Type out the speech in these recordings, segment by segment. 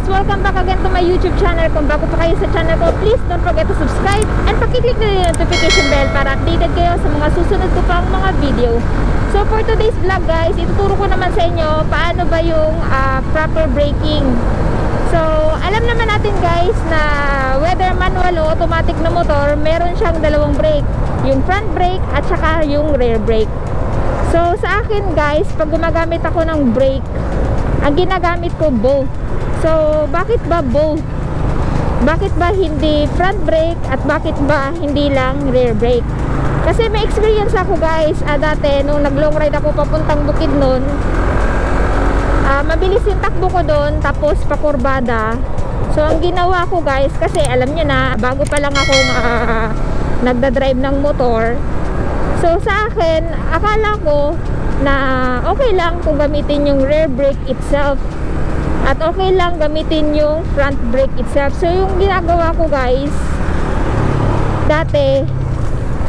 guys! Welcome back again to my YouTube channel. Kung bago pa kayo sa channel ko, please don't forget to subscribe and pakiclick na yung notification bell para updated kayo sa mga susunod ko pang mga video. So for today's vlog guys, ituturo ko naman sa inyo paano ba yung proper braking. So alam naman natin guys na whether manual o automatic na motor, meron siyang dalawang brake. Yung front brake at saka yung rear brake. So sa akin guys, pag gumagamit ako ng brake, ang ginagamit ko both. So bakit ba both? Bakit ba hindi front brake at bakit ba hindi lang rear brake? Kasi may experience ako guys, dati nung nag long ride ako papuntang Bukidnon, mabilis yung takbo ko doon, tapos pakurbada. So ang ginawa ko guys, kasi alam nyo na, bago pa lang ako nagdadrive ng motor. So sa akin, akala ko na okay lang kung gamitin yung rear brake itself at okay lang gamitin yung front brake itself. So yung ginagawa ko guys, dati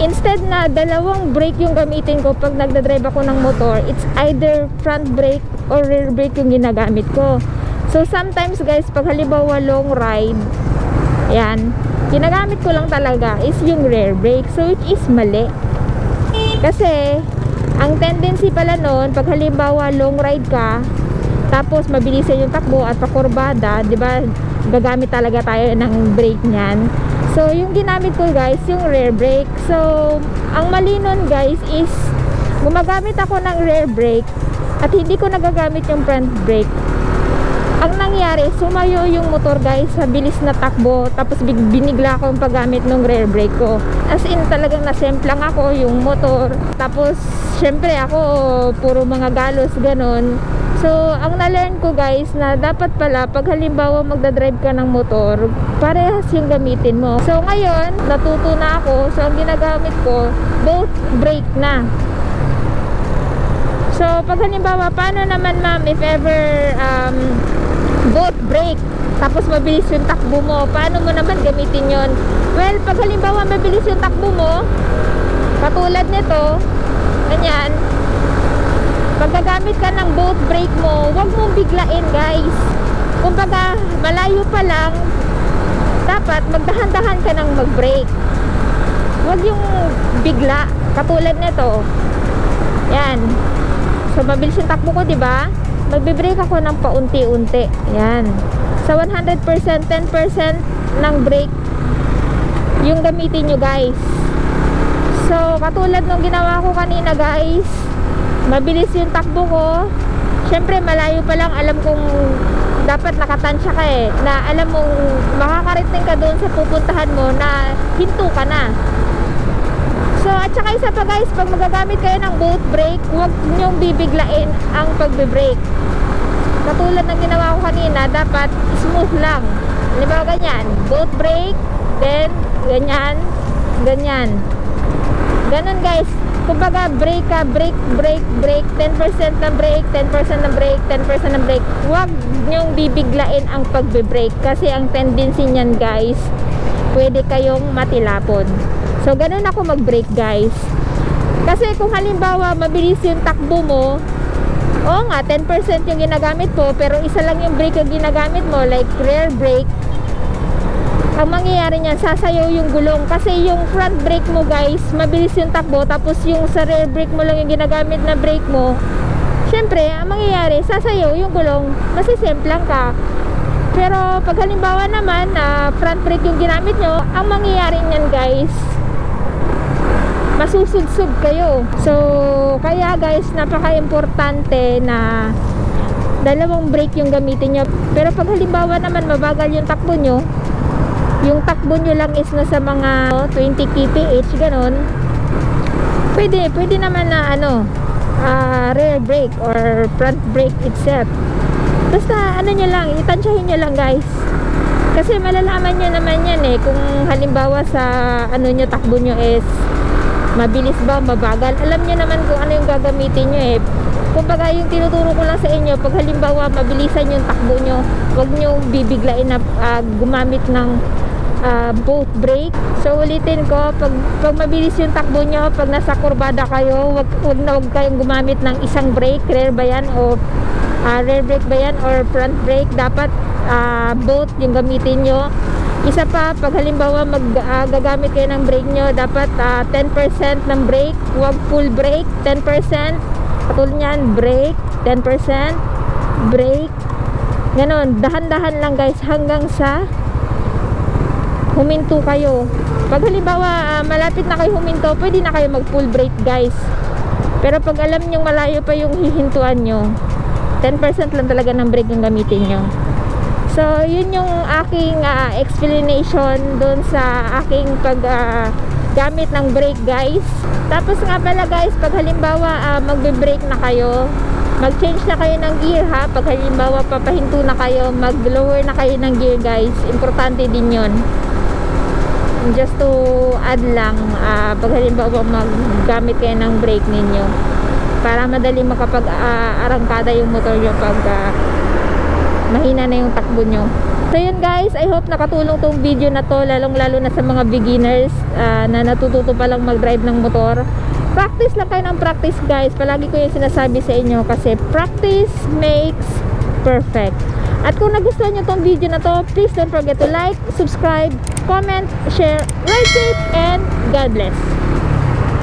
instead na dalawang brake yung gamitin ko pag nagdadrive ako ng motor, it's either front brake or rear brake yung ginagamit ko. So sometimes guys, pag halimbawa long ride, yan, ginagamit ko lang talaga is yung rear brake. So it is mali. Kasi ang tendency pala noon, pag halimbawa long ride ka, tapos mabilisan yung takbo at pakurbada, 'di ba? Gagamit talaga tayo ng brake niyan. So yung ginamit ko guys, yung rear brake. So ang mali nun guys is gumagamit ako ng rear brake at hindi ko nagagamit yung front brake. Ang nangyari, sumayo yung motor guys sa bilis na takbo, tapos binigla ko yung paggamit ng rear brake ko. As in talagang nasemplang ako yung motor. Tapos syempre ako puro mga galos ganon. So ang na-learn ko guys na dapat pala pag halimbawa magdadrive ka ng motor, parehas yung gamitin mo. So ngayon natuto na ako. So ang ginagamit ko, both brake na. So pag halimbawa, paano naman ma'am if ever both brake tapos mabilis yung takbo mo, paano mo naman gamitin yon? Well, pag halimbawa mabilis yung takbo mo, katulad nito, ganyan, pag gagamit ka ng both brake mo, huwag mong biglain guys. Kumbaga malayo pa lang, dapat magdahan-dahan ka ng mag-brake. Huwag yung bigla, katulad nito, yan. So mabilis yung takbo ko, diba? Magbe-brake ako ng paunti-unti. Yan. Sa 100%, 10% ng brake yung gamitin nyo guys. So katulad nung ginawa ko kanina guys, mabilis yung takbo ko. Syempre malayo pa lang, alam kong dapat nakatansya ka eh, na alam mong makakarating ka doon sa pupuntahan mo na hinto ka na. So at saka isa pa guys, pag magagamit kayo ng both brake, huwag nyong bibiglain ang pagbe-brake. Katulad ng ginawa ko kanina, dapat smooth lang. Halimbawa ganyan, both brake, then ganyan, ganyan. Ganon guys. Kumbaga brake ka, brake, brake, brake, 10% ng brake, 10% ng brake, 10% ng brake. Huwag nyong bibiglain ang pagbe-brake kasi ang tendency niyan guys, pwede kayong matilapon. So ganun ako mag-brake guys. Kasi kung halimbawa mabilis yung takbo mo, oo nga 10% yung ginagamit ko, pero isa lang yung brake yung ginagamit mo, like rear brake, ang mangyayari niyan, sasayaw yung gulong. Kasi yung front brake mo guys, mabilis yung takbo, tapos yung sa rear brake mo lang yung ginagamit na brake mo, syempre ang mangyayari, sasayaw yung gulong, masisemplang ka. Pero pag halimbawa naman na front brake yung ginamit nyo, ang mangyayari niyan guys, masusudsug kayo. So kaya guys, napaka-importante na dalawang brake yung gamitin nyo. Pero pag halimbawa naman mabagal yung takbo nyo, yung takbo nyo lang is nasa mga 20 kph ganon, pwede naman na rear brake or front brake itself. Basta nyo lang, itansyahin nyo lang guys. Kasi malalaman nyo naman yan eh, kung halimbawa sa nyo, takbo nyo is mabilis ba, mabagal. Alam nyo naman kung ano yung gagamitin nyo eh. Kumbaga yung tinuturo ko lang sa inyo, pag halimbawa mabilisan yung takbo nyo, huwag nyo bibiglain na gumamit ng both brake. So ulitin ko, pag mabilis yung takbo nyo, pag nasa kurbada kayo, wag kayong gumamit ng isang brake, rear ba yan o rear brake ba yan or front brake, dapat both yung gamitin nyo. Isa pa, pag halimbawa gagamit kayo ng brake nyo, dapat 10% ng brake, huwag full brake. 10%, katulad nyan, brake 10%, brake, ganon, dahan-dahan lang guys hanggang sa huminto kayo. Pag halimbawa malapit na kayo huminto, pwede na kayo mag full brake guys. Pero pag alam nyo malayo pa yung hihintuan nyo, 10% lang talaga ng brake yung gamitin nyo. So yun yung aking explanation dun sa aking gamit ng brake guys. Tapos nga pala guys, pag halimbawa magbe-brake na kayo, mag-change na kayo ng gear ha. Pag halimbawa papahinto na kayo, mag-lower na kayo ng gear guys. Importante din yun. Just to add lang, pag halimbawa maggamit kayo ng brake ninyo, para madali makapag-arangkada yung motor nyo pag mahina na yung takbo nyo. So yun guys, I hope nakatulong tong video na to, lalong lalo na sa mga beginners na natututo pa lang mag-drive ng motor. Practice lang kayo ng practice guys. Palagi ko yung sinasabi sa inyo kasi practice makes perfect. At kung nagustuhan nyo tong video na to, please don't forget to like, subscribe, comment, share, rate it, and God bless.